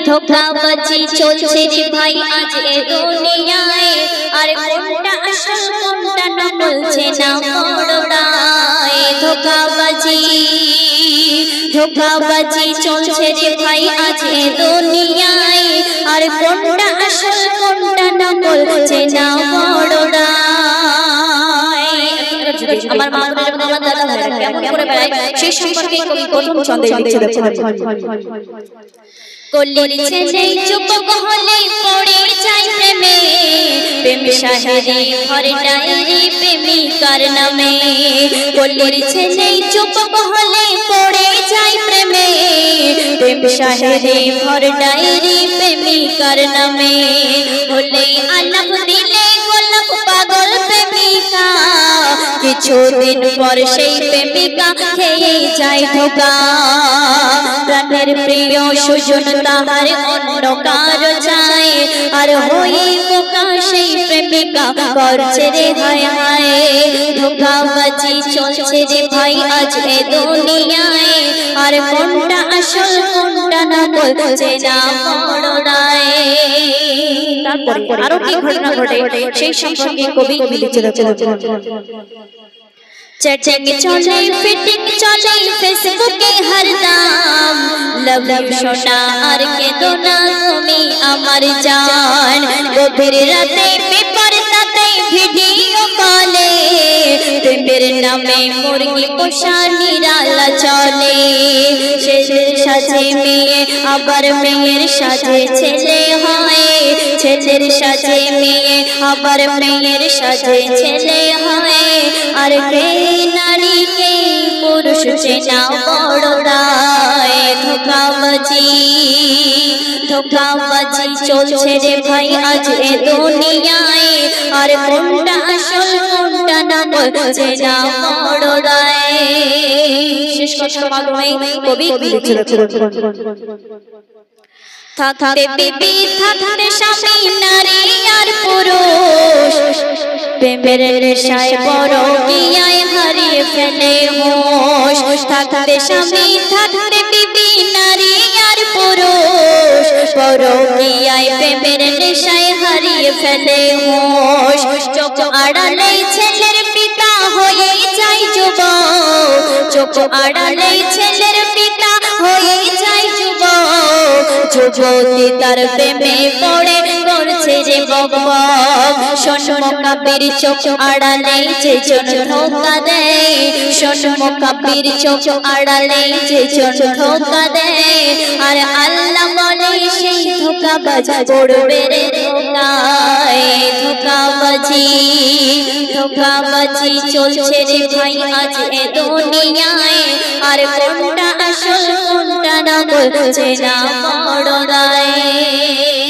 ধোঁকাবাজি চলছে রে ভাই আজ এ দুনিয়ায় আর কোনটা আসল কোনটা নকল চেনা বড় দায় ধোঁকাবাজি চলছে রে ভাই আজ এ দুনিয়ায় আর কোনটা আসল কোনটা নকল চেনা বড় দায় আমার মা বোনেরা এবং আমার দাদা ভাইরা কেমন করে বেড়ায় সেই সম্পর্কে কবি প্রথম ছন্দে লিখছে দেখুন কলির ছেলে যুবক হলে পড়ে যায় প্রেমে প্রেম শাহেরি ভরে ডায়েরি প্রেমিকার নামে কলির ছেলে যুবক হলে পড়ে যায় প্রেমে প্রেম শাহেরি ভরে ডায়েরি প্রেমিকার নামে হলে আলাপ দিলে গোলাপ পাগল প্রেমিকা কিছুদিন পর সেই প্রেমিকা খেয়ে যায় ধোঁকা প্রাণের প্রিয় সুজন তাহার অন্য কারো চায় আর হয়ে বোকা সেই প্রেমিকা করছে রে হায় হায় ধোঁকাবাজি চলছে রে ভাই আজ এ দুনিয়ায় আর কোনটা আসল কোনটা নকল চেনা বড় দায় তারপরে আরো কি ঘটনা ঘটে সেই সম্পর্কে কবি লিখছে দেখুন चैटिंग चले फिटिंग चले फेसबुके हरदम लव लव सोना और के दोना तुमी अमर जान गभीर राते पेपर ताते वीडियो कॉले प्रेमेर नामे मुर्गी पोषा निराला चले ছেলের সাজে মেয়ে আবার মেয়ের সাজে ছেলে হয় ছেলের সাজে মেয়ে আবার মেয়ের সাজে ছেলে হয় আর কে নারী কে পুরুষ চেনা বড় দায় ধোঁকাবাজি চলছে রে ভাই আজ এ দুনিয়ায় আর কোনটা আসল কোনটা নকল চেনা বড় দায় শেষ কথা মাধ্যমে কবি লিখছে থাকতে বিবি থাকতে স্বামী নারী আর পুরুষ প্রেমের নেশায় বড় গিয়ায় হারিয়ে ফেলে হোশ থাকতে স্বামী থাকতে বিবি নারী আর পুরুষ বড় গিয়ায় প্রেমের নেশায় হারিয়ে ফেলে হোশ চোখ আড়ালে ছেলের পিতা হয়ে যায় যুবক চোখ আড়ালে ছেলের পিতা হয়ে যায় যুবক যুবতী তার প্রেমে পড়ে করছে যে বকবক শোনো কাবির চোখ আড়ালে যে জন ধোঁকা দেয় শোনো কাবির চোখ আড়ালে যে জন ধোঁকা দেয় আর আল্লাহ বলে সেই ধোঁকাবাজ পড়বে রে ধোঁকায় ধোঁকাবাজি চলছে রে ভাই আজ এ দুনিয়ায় আর কোনটা আসল কোনটা নকল চেনা বড় দায়।